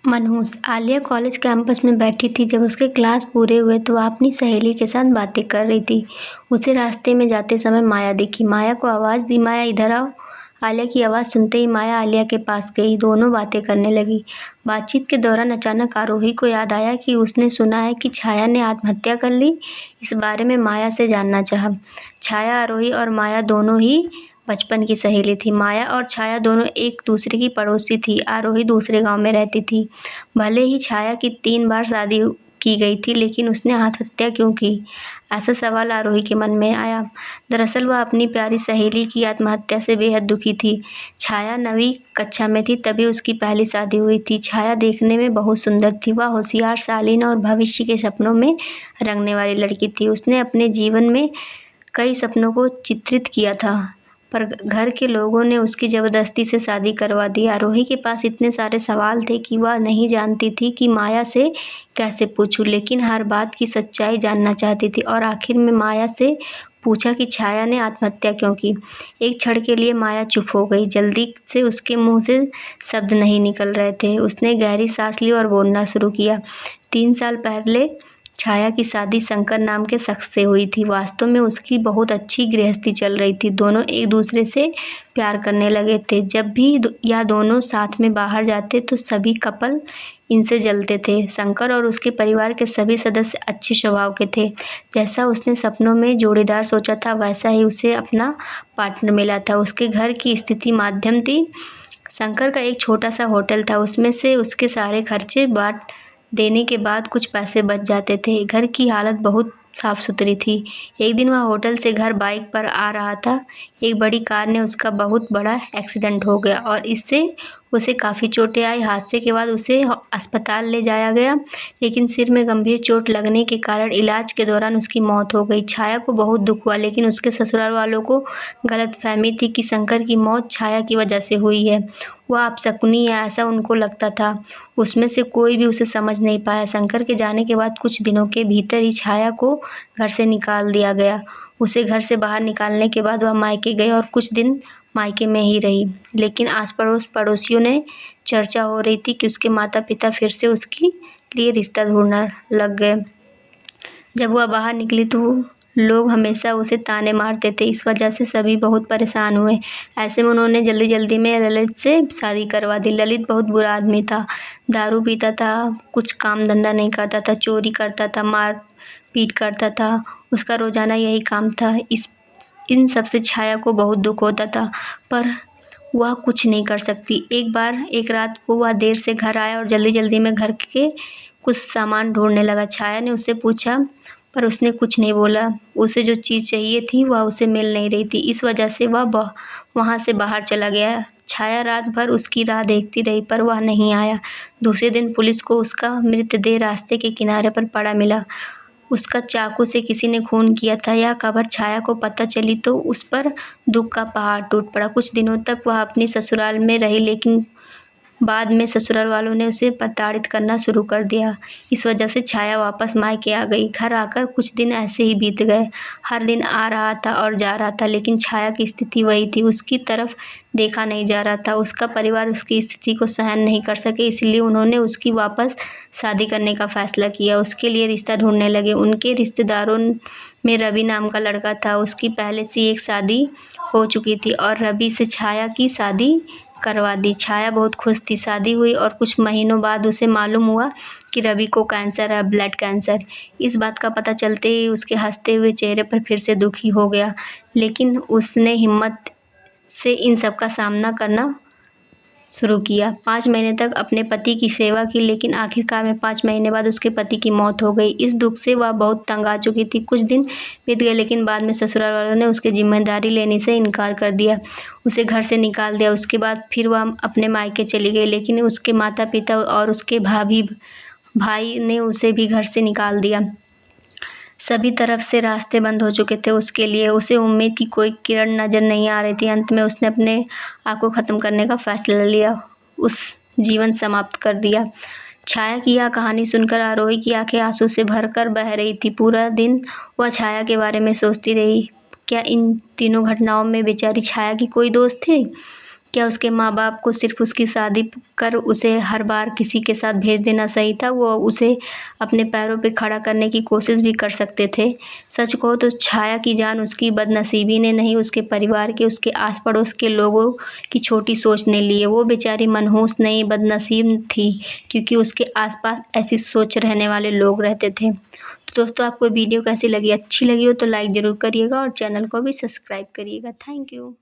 मनहूस Alia college campus में बैठी थी। जब उसके क्लास पूरे हुए तो वह अपनी सहेली के साथ बातें कर रही थी। उसे रास्ते में जाते समय माया दिखी। माया को आवाज़ दी, माया इधर आओ। आलिया की आवाज़ सुनते ही माया आलिया के पास गई। दोनों बातें करने लगी। बातचीत के दौरान अचानक आरोही को याद आया कि उसने सुना है कि छाया ने आत्महत्या कर ली। इस बारे में माया से जानना चाहा। छाया, आरोही और माया दोनों ही बचपन की सहेली थी। माया और छाया दोनों एक दूसरे की पड़ोसी थी। आरोही दूसरे गांव में रहती थी। भले ही छाया की 3 बार शादी की गई थी, लेकिन उसने आत्महत्या क्यों की? ऐसा सवाल आरोही के मन में आया। दरअसल वह अपनी प्यारी सहेली की आत्महत्या से बेहद दुखी थी। छाया 9वीं कक्षा में थी तभी उसकी पहली शादी हुई थी। छाया देखने में बहुत सुंदर थी। वह होशियार, शालीन और भविष्य के सपनों में रंगने वाली लड़की थी। उसने अपने जीवन में कई सपनों को चित्रित किया था, पर घर के लोगों ने उसकी ज़बरदस्ती से शादी करवा दी। आरोही के पास इतने सारे सवाल थे कि वह नहीं जानती थी कि माया से कैसे पूछूं, लेकिन हर बात की सच्चाई जानना चाहती थी और आखिर में माया से पूछा कि छाया ने आत्महत्या क्यों की। एक क्षण के लिए माया चुप हो गई। जल्दी से उसके मुंह से शब्द नहीं निकल रहे थे। उसने गहरी सांस ली और बोलना शुरू किया। 3 साल पहले छाया की शादी शंकर नाम के शख्स से हुई थी। वास्तव में उसकी बहुत अच्छी गृहस्थी चल रही थी। दोनों एक दूसरे से प्यार करने लगे थे। जब भी या दोनों साथ में बाहर जाते तो सभी कपल इनसे जलते थे। शंकर और उसके परिवार के सभी सदस्य अच्छे स्वभाव के थे। जैसा उसने सपनों में जोड़ीदार सोचा था, वैसा ही उसे अपना पार्टनर मिला था। उसके घर की स्थिति मध्यम थी। शंकर का एक छोटा सा होटल था। उसमें से उसके सारे खर्चे बांट देने के बाद कुछ पैसे बच जाते थे। घर की हालत बहुत साफ सुथरी थी। एक दिन वह होटल से घर बाइक पर आ रहा था। एक बड़ी कार ने उसका बहुत बड़ा एक्सीडेंट हो गया और इससे उसे काफ़ी चोटें आई। हादसे के बाद उसे अस्पताल ले जाया गया, लेकिन सिर में गंभीर चोट लगने के कारण इलाज के दौरान उसकी मौत हो गई। छाया को बहुत दुख हुआ, लेकिन उसके ससुराल वालों को गलतफहमी थी कि शंकर की मौत छाया की वजह से हुई है। वह अपशकुनी है, ऐसा उनको लगता था। उसमें से कोई भी उसे समझ नहीं पाया। शंकर के जाने के बाद कुछ दिनों के भीतर ही छाया को घर से निकाल दिया गया। उसे घर से बाहर निकालने के बाद वह मायके गई और कुछ दिन मायके में ही रही। लेकिन आस पड़ोस पड़ोसियों ने चर्चा हो रही थी कि उसके माता पिता फिर से उसके लिए रिश्ता ढूंढने लग गए। जब वह बाहर निकली तो लोग हमेशा उसे ताने मारते थे। इस वजह से सभी बहुत परेशान हुए। ऐसे में उन्होंने जल्दी जल्दी में ललित से शादी करवा दी। ललित बहुत बुरा आदमी था। दारू पीता था, कुछ काम धंधा नहीं करता था, चोरी करता था, मार पीट करता था। उसका रोजाना यही काम था। इन सब से छाया को बहुत दुख होता था, पर वह कुछ नहीं कर सकती। एक रात को वह देर से घर आया और जल्दी जल्दी में घर के कुछ सामान ढूंढने लगा। छाया ने उससे पूछा, पर उसने कुछ नहीं बोला। उसे जो चीज़ चाहिए थी वह उसे मिल नहीं रही थी। इस वजह से वह वहाँ से बाहर चला गया। छाया रात भर उसकी राह देखती रही, पर वह नहीं आया। दूसरे दिन पुलिस को उसका मृतदेह रास्ते के किनारे पर पड़ा मिला। उसका चाकू से किसी ने खून किया था। यह खबर छाया को पता चली तो उस पर दुख का पहाड़ टूट पड़ा। कुछ दिनों तक वह अपनी ससुराल में रही, लेकिन बाद में ससुराल वालों ने उसे प्रताड़ित करना शुरू कर दिया। इस वजह से छाया वापस मायके आ गई। घर आकर कुछ दिन ऐसे ही बीत गए। हर दिन आ रहा था और जा रहा था, लेकिन छाया की स्थिति वही थी। उसकी तरफ देखा नहीं जा रहा था। उसका परिवार उसकी स्थिति को सहन नहीं कर सके, इसलिए उन्होंने उसकी वापस शादी करने का फैसला किया। उसके लिए रिश्ता ढूंढने लगे। उनके रिश्तेदारों में रवि नाम का लड़का था। उसकी पहले से एक शादी हो चुकी थी और रवि से छाया की शादी करवा दी। छाया बहुत खुश थी। शादी हुई और कुछ महीनों बाद उसे मालूम हुआ कि रवि को कैंसर है, ब्लड कैंसर। इस बात का पता चलते ही उसके हंसते हुए चेहरे पर फिर से दुखी हो गया, लेकिन उसने हिम्मत से इन सब का सामना करना शुरू किया। 5 महीने तक अपने पति की सेवा की, लेकिन आखिरकार में 5 महीने बाद उसके पति की मौत हो गई। इस दुख से वह बहुत तंग आ चुकी थी। कुछ दिन बीत गए, लेकिन बाद में ससुराल वालों ने उसकी जिम्मेदारी लेने से इनकार कर दिया। उसे घर से निकाल दिया। उसके बाद फिर वह अपने मायके चली गई, लेकिन उसके माता पिता और उसके भाई ने उसे भी घर से निकाल दिया। सभी तरफ से रास्ते बंद हो चुके थे उसके लिए। उसे उम्मीद की कोई किरण नज़र नहीं आ रही थी। अंत में उसने अपने आप को ख़त्म करने का फैसला लिया। उस जीवन समाप्त कर दिया। छाया की यह कहानी सुनकर आरोही की आंखें आंसू से भरकर बह रही थी। पूरा दिन वह छाया के बारे में सोचती रही। क्या इन तीनों घटनाओं में बेचारी छाया की कोई दोस्त थे? क्या उसके माँ बाप को सिर्फ उसकी शादी कर उसे हर बार किसी के साथ भेज देना सही था? वो उसे अपने पैरों पे खड़ा करने की कोशिश भी कर सकते थे। सच कहो तो छाया की जान उसकी बदनसीबी ने नहीं, उसके परिवार के, उसके आस पड़ोस के लोगों की छोटी सोच ने ली है। वो बेचारी मनहूस नहीं, बदनसीब थी, क्योंकि उसके आसपास ऐसी सोच रहने वाले लोग रहते थे। तो दोस्तों, आपको वीडियो कैसी लगी? अच्छी लगी हो तो लाइक ज़रूर करिएगा और चैनल को भी सब्सक्राइब करिएगा। Thank you.